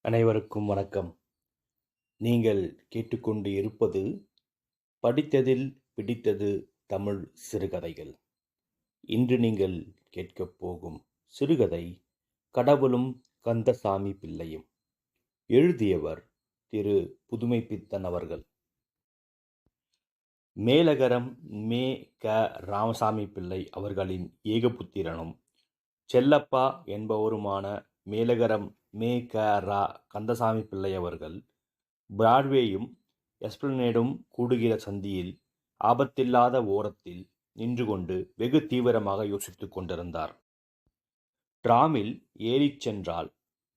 அனைவருக்கும் வணக்கம். நீங்கள் கேட்டுக்கொண்டு இருப்பது படித்ததில் பிடித்தது தமிழ் சிறுகதைகள். இன்று நீங்கள் கேட்கப் போகும் சிறுகதை கடவுளும் கந்தசாமி பிள்ளையும். எழுதியவர் திரு புதுமைப்பித்தன் அவர்கள். மேலகரம் மே. க. ராமசாமி பிள்ளை அவர்களின் ஏகபுத்திரனும் செல்லப்பா என்பவருமான மேலகரம் மே. க. ரா. கந்தசாமி பிள்ளை அவர்கள் பிராட்வேயும் எஸ்பிளனேடும் கூடுகிற சந்தியில் ஆபத்தில்லாத ஓரத்தில் நின்று கொண்டு வெகு தீவிரமாக யோசித்துக் கொண்டிருந்தார். டிராமில் ஏறிச் சென்றால்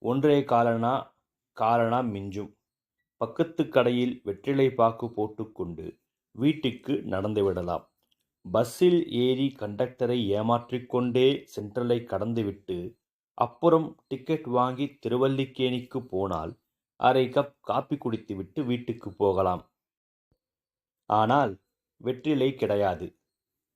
1.25 காலணா மிஞ்சும். பக்கத்து கடையில் வெற்றிலை பாக்கு போட்டுக்கொண்டு வீட்டுக்கு நடந்துவிடலாம். பஸ்ஸில் ஏறி கண்டக்டரை ஏமாற்றிக்கொண்டே சென்ட்ரலை கடந்துவிட்டு அப்புறம் டிக்கெட் வாங்கி திருவல்லிக்கேணிக்கு போனால் அரை கப் காப்பி குடித்துவிட்டு வீட்டுக்கு போகலாம். ஆனால் வெற்றிலை கிடையாது.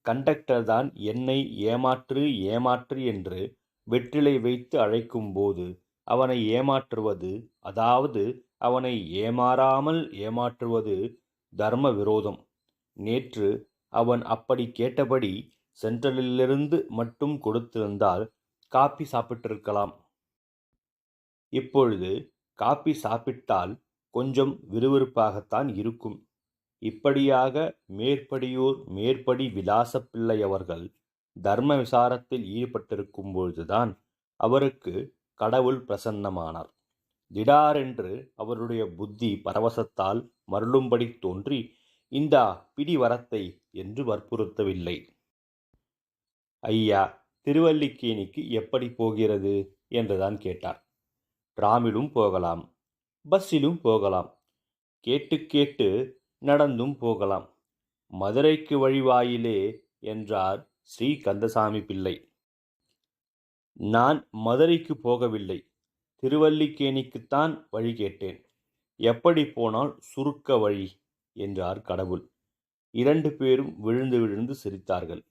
கண்டக்டர் தான் என்னை ஏமாற்று ஏமாற்று என்று வெற்றிலை வைத்து அழைக்கும்போது அவனை ஏமாற்றுவது, அதாவது அவனை ஏமாறாமல் ஏமாற்றுவது தர்ம விரோதம். நேற்று அவன் அப்படி கேட்டபடி சென்ட்ரலிலிருந்து மட்டும் கொடுத்திருந்தால் காப்பி சாப்பிட்டிருக்கலாம். இப்பொழுது காப்பி சாப்பிட்டால் கொஞ்சம் விறுவிறுப்பாகத்தான் இருக்கும். இப்படியாக மேற்படியூர் மேற்படி விலாசப்பிள்ளை அவர்கள் தர்ம விசாரத்தில் ஈடுபட்டிருக்கும் பொழுதுதான் அவருக்கு கடவுள் பிரசன்னமானார். திடாரென்று அவருடைய புத்தி பரவசத்தால் மருளும்படி தோன்றி, இந்தா பிடி வரத்தை என்று வற்புறுத்தவில்லை. ஐயா, திருவல்லிக்கேணிக்கு எப்படி போகிறது என்றுதான் கேட்டார். டிராமிலும் போகலாம், பஸ்ஸிலும் போகலாம், கேட்டு கேட்டு நடந்தும் போகலாம். மதுரைக்கு வழிவாயிலே என்றார் ஸ்ரீ கந்தசாமி பிள்ளை. நான் மதுரைக்கு போகவில்லை, திருவல்லிக்கேணிக்குத்தான் வழி கேட்டேன். எப்படி போனால் சுருக்க வழி என்றார் கடவுள். 2 பேரும் விழுந்து விழுந்து சிரித்தார்கள்.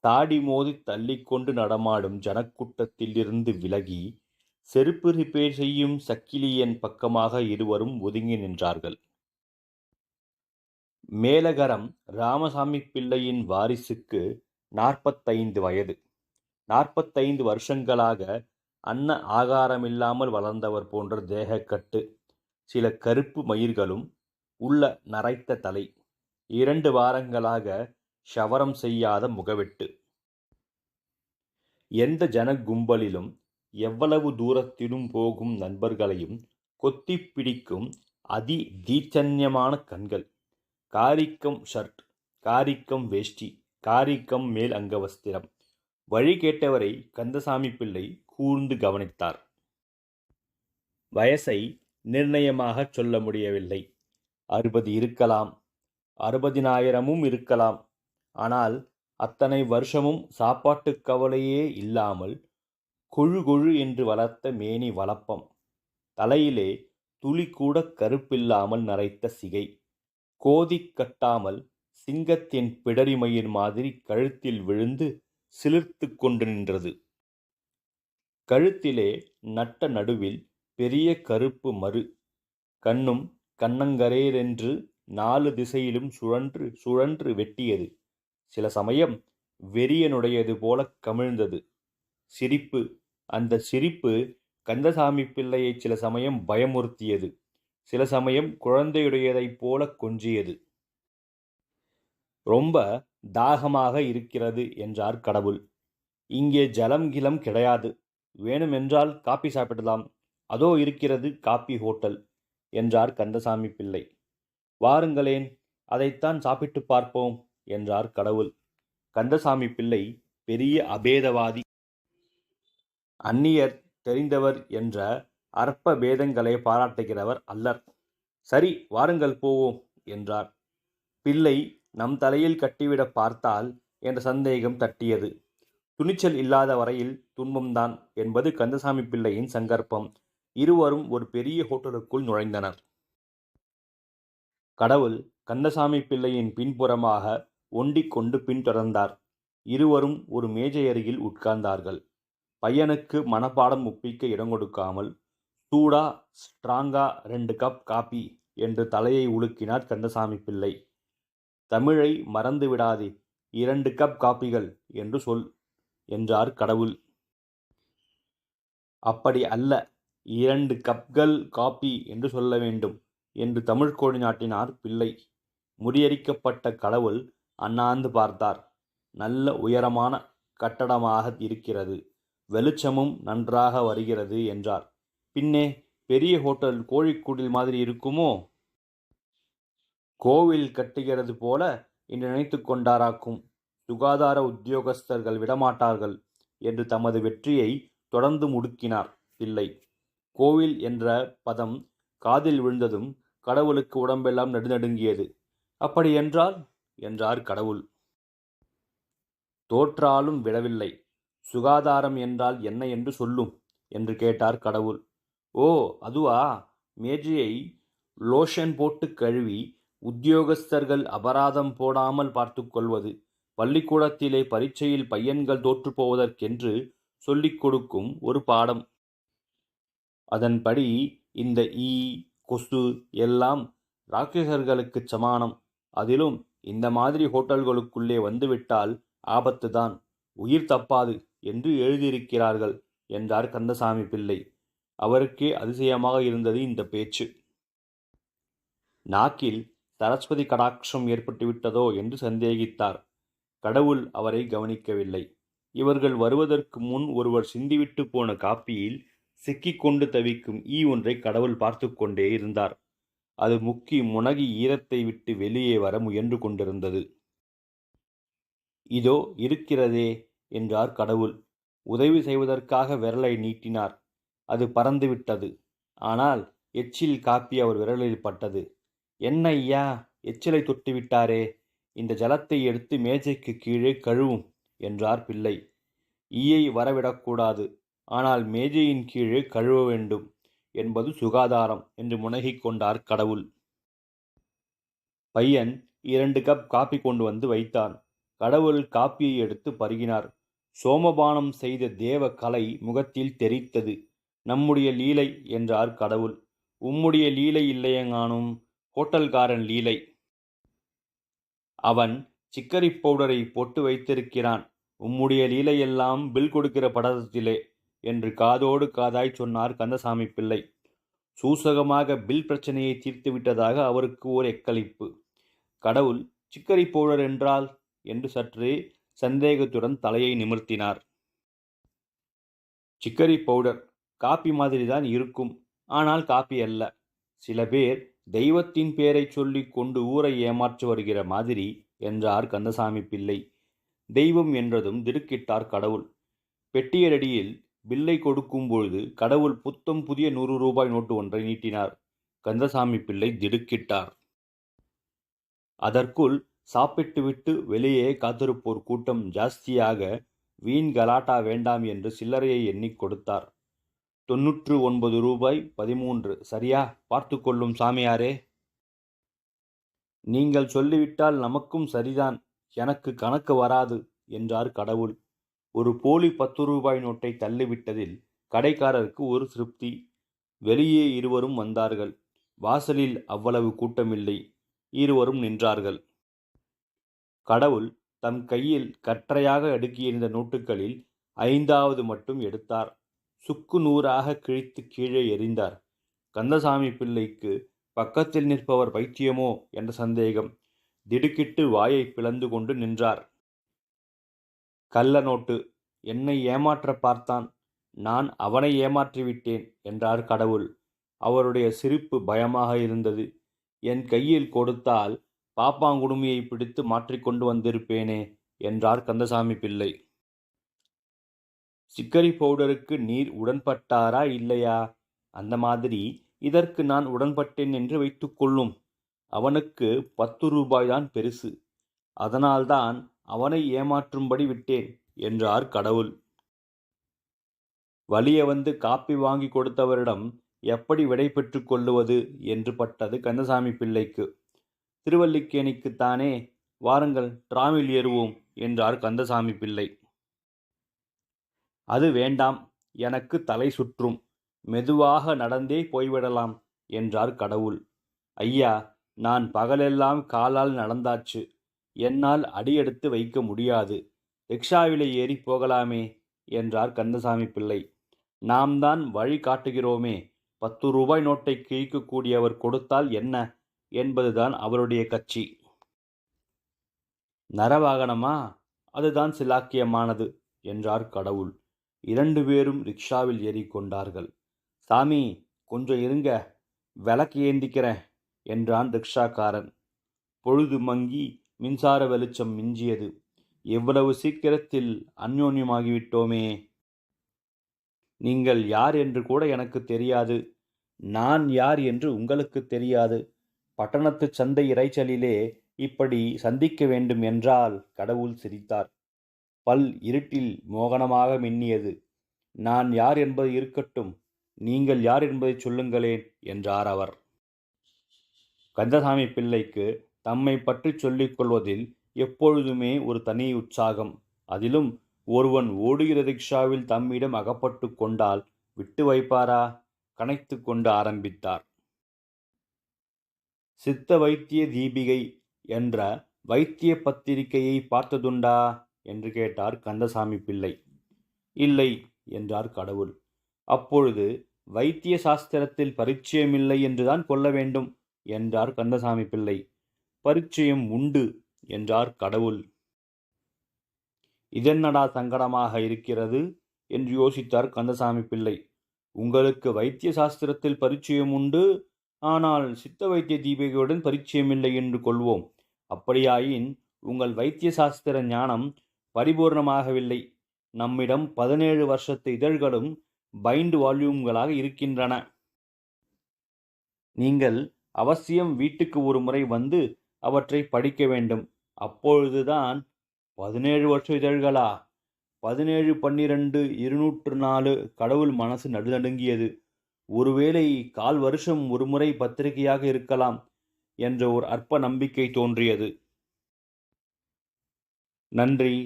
தாடி மோதி தள்ளிக்கொண்டு நடமாடும் ஜனக்கூட்டத்திலிருந்து விலகி செருப்பு ரிப்பேர் செய்யும் சக்கிலியன் பக்கமாக இருவரும் ஒதுங்கி நின்றார்கள். மேலகரம் ராமசாமி பிள்ளையின் வாரிசுக்கு 45 வயது. 45 வருஷங்களாக அன்ன ஆகாரமில்லாமல் வளர்ந்தவர் போன்ற தேகக்கட்டு, சில கருப்பு மயிர்களும் உள்ள நரைத்த தலை, 2 வாரங்களாக ஷவரம் செய்யாத முகவெட்டு. எந்த ஜன கும்பலிலும் எவ்வளவு தூரத்திலும் போகும் நண்பர்களையும் கொத்தி பிடிக்கும் அதி தீட்சண்யமான கண்கள், காரிக்கம் ஷர்ட், காரிக்கம் வேஷ்டி, காரிக்கம் மேல் அங்கவஸ்திரம். வழி கேட்டவரை கந்தசாமி பிள்ளை கூர்ந்து கவனித்தார். வயசை நிர்ணயமாக சொல்ல முடியவில்லை. 60 இருக்கலாம், 60,000 இருக்கலாம். ஆனால் அத்தனை வருஷமும் சாப்பாட்டுக் கவலையே இல்லாமல் கொழு கொழு என்று வளர்த்த மேனி வளப்பம், தலையிலே துளி கூட கருப்பில்லாமல் நரைத்த சிகை, கோதி கட்டாமல் சிங்கத்தின் பிடரிமயிர் மாதிரி கழுத்தில் விழுந்து சிலிர்த்து கொண்டு நின்றது. கழுத்திலே நட்ட நடுவில் பெரிய கருப்பு மறு, கண்ணும் கண்ணங்கரேரென்று 4 திசையிலும் சுழன்று சுழன்று வெட்டியது. சில சமயம் வெறியனுடையது போல கமிழ்ந்தது. சிரிப்பு, அந்த சிரிப்பு கந்தசாமி பிள்ளையை சில சமயம் பயமுறுத்தியது, சில சமயம் குழந்தையுடையதைப் போல கொஞ்சியது. ரொம்ப தாகமாக இருக்கிறது என்றார் கடவுள். இங்கே ஜலம் கிலம் கிடையாது, வேணுமென்றால் காப்பி சாப்பிடலாம், அதோ இருக்கிறது காப்பி ஹோட்டல் என்றார் கந்தசாமி பிள்ளை. வாருங்களேன், அதைத்தான் சாப்பிட்டு பார்ப்போம் என்றார் கடவுள். கந்தசாமி பிள்ளை பெரிய அபேதவாதி. அந்நியர் தெரிந்தவர் என்ற அற்ப பேதங்களை பாராட்டுகிறவர் அல்லர். சரி, வாருங்கள் போவோம் என்றார். பிள்ளை நம் தலையில் கட்டிவிட பார்த்தால் என்ற சந்தேகம் தட்டியது. துணிச்சல் இல்லாத வரையில் துன்பம்தான் என்பது கந்தசாமி பிள்ளையின் சங்கற்பம். இருவரும் ஒரு பெரிய ஹோட்டலுக்குள் நுழைந்தனர். கடவுள் கந்தசாமி பிள்ளையின் பின்புறமாக ஒண்டிக் கொண்டு பின்தொடர்ந்தார். இருவரும் ஒரு மேஜை அருகில் உட்கார்ந்தார்கள். பையனுக்கு மனப்பாடம் ஒப்பிக்க இடம் கொடுக்காமல் சூடா ஸ்ட்ராங்கா 2 கப் காப்பி என்று தலையை உலுக்கினார் கந்தசாமி பிள்ளை. தமிழை மறந்து விடாதே, 2 கப் காப்பிகள் என்று சொல் என்றார் கடவுள். அப்படி அல்ல, 2 கப்கள் காப்பி என்று சொல்ல வேண்டும் என்று தமிழ்க்கோடி நாட்டினார் பிள்ளை. முறியடிக்கப்பட்ட கடவுள் அண்ணாந்து பார்த்தார். நல்ல உயரமான கட்டடமாக இருக்கிறது, வெளிச்சமும் நன்றாக வருகிறது என்றார். பின்னே பெரிய ஹோட்டல் கோழிக்கூடில் மாதிரி இருக்குமோ? கோவில் கட்டுகிறது போல என்று நினைத்து கொண்டாராக்கும். சுகாதார உத்தியோகஸ்தர்கள் விடமாட்டார்கள் என்று தமது வெற்றியை தொடர்ந்து முடுக்கினார் பிள்ளை. கோவில் என்ற பதம் காதில் விழுந்ததும் கடவுளுக்கு உடம்பெல்லாம் நடுநடுங்கியது. அப்படி என்றால் என்றார் கடவுள். தோற்றாலும் விடவில்லை. சுகாதாரம் என்றால் என்ன என்று சொல்லும் என்று கேட்டார் கடவுள். ஓ, அதுவா? மேஜையை லோஷன் போட்டு கழுவி உத்தியோகஸ்தர்கள் அபராதம் போடாமல் பார்த்து கொள்வது, பள்ளிக்கூடத்திலே பரீட்சையில் பையன்கள் தோற்று போவதற்கென்று சொல்லிக் கொடுக்கும் ஒரு பாடம். அதன்படி இந்த ஈ, கொசு எல்லாம் ராட்சசர்களுக்குச் சமானம். அதிலும் இந்த மாதிரி ஹோட்டல்களுக்குள்ளே வந்துவிட்டால் ஆபத்துதான், உயிர் தப்பாது என்று எழுதியிருக்கிறார்கள் என்றார் கந்தசாமி பிள்ளை. அவருக்கே அதிசயமாக இருந்தது இந்த பேச்சு. நாக்கில் சரஸ்வதி கடாட்சம் ஏற்பட்டுவிட்டதோ என்று சந்தேகித்தார். கடவுள் அவரை கவனிக்கவில்லை. இவர்கள் வருவதற்கு முன் ஒருவர் சிந்திவிட்டு போன காப்பியில் சிக்கிக்கொண்டு தவிக்கும் ஈ ஒன்றை கடவுள் பார்த்து கொண்டே இருந்தார். அது முக்கி முனகி ஈரத்தை விட்டு வெளியே வர முயன்று கொண்டிருந்தது. இதோ இருக்கிறதே என்றார் கடவுள். உதவி செய்வதற்காக விரலை நீட்டினார். அது பறந்துவிட்டது. ஆனால் எச்சில் காப்பி அவர் விரலில் பட்டது. என்ன ஐயா, எச்சிலை தொட்டுவிட்டாரே, இந்த ஜலத்தை எடுத்து மேஜைக்கு கீழே கழுவும் என்றார் பிள்ளை. ஈயை வரவிடக்கூடாது, ஆனால் மேஜையின் கீழே கழுவ வேண்டும் என்பது சுகாதாரம் என்று முனகிக் கொண்டார் கடவுள். பையன் 2 கப் காப்பி கொண்டு வந்து வைத்தான். கடவுள் காப்பியை எடுத்து பருகினார். சோமபானம் செய்த தேவ கலை முகத்தில் தெரித்தது. நம்முடைய லீலை என்றார் கடவுள். உம்முடைய லீலை இல்லையங்கானும், ஹோட்டல்காரன் லீலை. அவன் சிக்கரி பவுடரை போட்டு வைத்திருக்கிறான். உம்முடைய லீலையெல்லாம் பில் கொடுக்கிற படத்திலே என்று காதோடு காதாய் சொன்னார் கந்தசாமி பிள்ளை. சூசகமாக பில் பிரச்சனையை தீர்த்து விட்டதாக அவருக்கு ஓர் எக்களிப்பு. கடவுள் சிக்கரி பவுடர் என்றால் என்று சற்றே சந்தேகத்துடன் தலையை நிமிர்த்தினார். சிக்கரி பவுடர் காப்பி மாதிரிதான் இருக்கும், ஆனால் காப்பி அல்ல. சில பேர் தெய்வத்தின் பேரை சொல்லிக் கொண்டு ஊரை ஏமாற்றி வருகிற மாதிரி என்றார் கந்தசாமி பிள்ளை. தெய்வம் என்றதும் திடுக்கிட்டார் கடவுள். பெட்டியரடியில் பில்லை கொடுக்கும் பொழுது கடவுள் புத்தம் புதிய 100 ரூபாய் நோட்டு ஒன்றை நீட்டினார். கந்தசாமி பிள்ளை திடுக்கிட்டார். அதற்குள் சாப்பிட்டுவிட்டு வெளியே காத்திருப்போர் கூட்டம் ஜாஸ்தியாக வீண் கலாட்டா வேண்டாம் என்று சில்லறையை எண்ணிக் கொடுத்தார். 99 ரூபாய் 13, சரியா? பார்த்து கொள்ளும் சாமியாரே. நீங்கள் சொல்லிவிட்டால் நமக்கும் சரிதான், எனக்கு கணக்கு வராது என்றார் கடவுள். ஒரு போலி 10 ரூபாய் நோட்டை தள்ளிவிட்டதில் கடைக்காரருக்கு ஒரு திருப்தி. வெளியே இருவரும் வந்தார்கள். வாசலில் அவ்வளவு கூட்டமில்லை. இருவரும் நின்றார்கள். கடவுள் தம் கையில் கற்றையாக அடுக்கியிருந்த நோட்டுகளில் 5வது மட்டும் எடுத்தார். சுக்கு நூறாக கிழித்து கீழே எறிந்தார். கந்தசாமி பிள்ளைக்கு பக்கத்தில் நிற்பவர் பைத்தியமோ என்ற சந்தேகம். திடுக்கிட்டு வாயை பிளந்து கொண்டு நின்றார். கள்ள நோட்டு, என்னை ஏமாற்ற பார்த்தான், நான் அவனை ஏமாற்றிவிட்டேன் என்றார் கடவுள். அவருடைய சிரிப்பு பயமாக இருந்தது. என் கையில் கொடுத்தால் பாப்பாங்குடுமியை பிடித்து மாற்றிக்கொண்டு வந்திருப்பேனே என்றார் கந்தசாமி பிள்ளை. சிக்கரி பவுடருக்கு நீர் உடன்பட்டாரா இல்லையா? அந்த மாதிரி இதற்கு நான் உடன்பட்டேன் என்று வைத்துக்கொள்ளும். அவனுக்கு 10 ரூபாய்தான் பெருசு. அதனால்தான் அவனை ஏமாற்றும்படி விட்டேன் என்றார் கடவுள். வலிய வந்து காப்பி வாங்கி கொடுத்தவரிடம் எப்படி விடை பெற்று கொள்ளுவது என்று பட்டது கந்தசாமி பிள்ளைக்கு. திருவல்லிக்கேணிக்குத்தானே, வாருங்கள் டிராமில் ஏறுவோம் என்றார் கந்தசாமி பிள்ளை. அது வேண்டாம், எனக்கு தலை சுற்றும். மெதுவாக நடந்தே போய்விடலாம் என்றார் கடவுள். ஐயா, நான் பகலெல்லாம் காலால் நடந்தாச்சு. என்னால் அடியெடுத்து வைக்க முடியாது. ரிக்ஷாவிலே ஏறி போகலாமே என்றார் கந்தசாமி பிள்ளை. நாம் தான் வழி காட்டுகிறோமே. 10 ரூபாய் நோட்டை கிழிக்கக்கூடியவர் கொடுத்தால் என்ன என்பதுதான் அவருடைய கட்சி. நரவாகனமா? அதுதான் சிலாக்கியமானது என்றார் கடவுள். 2 பேரும் ரிக்ஷாவில் ஏறிக்கொண்டார்கள். சாமி, கொஞ்சம் இருங்க, விளக்கு ஏந்திக்கிறேன் என்றான் ரிக்ஷாக்காரன். பொழுது மங்கி மின்சார வெளிச்சம் மிஞ்சியது. எவ்வளவு சீக்கிரத்தில் அந்யோன்யமாகிவிட்டோமே. நீங்கள் யார் என்று கூட எனக்கு தெரியாது. நான் யார் என்று உங்களுக்கு தெரியாது. பட்டணத்து சந்தை இரைச்சலிலே இப்படி சந்திக்க வேண்டும் என்றால் கடவுள் சிரித்தார். பல் இருட்டில் மோகனமாக மின்னியது. நான் யார் என்பது இருக்கட்டும், நீங்கள் யார் என்பதை சொல்லுங்களேன் என்றார் அவர். கந்தசாமி பிள்ளைக்கு தம்மை பற்றி சொல்லிக் கொள்வதில் எப்பொழுதுமே ஒரு தனி உற்சாகம். அதிலும் ஒருவன் ஓடுகிற ரிக்ஷாவில் தம்மிடம் அகப்பட்டு கொண்டால் விட்டு வைப்பாரா? கனைத்து கொண்டு ஆரம்பித்தார். சித்த வைத்திய தீபிகை என்ற வைத்திய பத்திரிகையை பார்த்ததுண்டா என்று கேட்டார் கந்தசாமி பிள்ளை. இல்லை என்றார் கடவுள். அப்பொழுது வைத்திய சாஸ்திரத்தில் பரிச்சயமில்லை என்றுதான் கொள்ள வேண்டும் என்றார் கந்தசாமி பிள்ளை. பரிச்சயம் உண்டு என்றார் கடவுள். இதென்னடா சங்கடமாக இருக்கிறது என்று யோசித்தார் கந்தசாமி பிள்ளை. உங்களுக்கு வைத்திய சாஸ்திரத்தில் பரிச்சயம் உண்டு, ஆனால் சித்த வைத்திய தீபிகையுடன் பரிச்சயமில்லை என்று கொள்வோம். அப்படியாயின் உங்கள் வைத்திய சாஸ்திர ஞானம் பரிபூர்ணமாகவில்லை. நம்மிடம் 17 வருஷத்து இதழ்களும் பைண்ட் வால்யூம்களாக இருக்கின்றன. நீங்கள் அவசியம் வீட்டுக்கு ஒரு முறை வந்து அவற்றை படிக்க வேண்டும். அப்பொழுதுதான் 17 வருஷ இதழ்களா? 17 12 204. கடவுள் மனசு நடுநடுங்கியது. ஒருவேளை 1/4 வருஷம் ஒரு முறை பத்திரிகையாக இருக்கலாம் என்ற ஒரு அற்ப நம்பிக்கை தோன்றியது. நன்றி.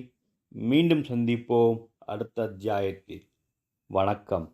மீண்டும் சந்திப்போம் அடுத்த அத்தியாயத்தில். வணக்கம்.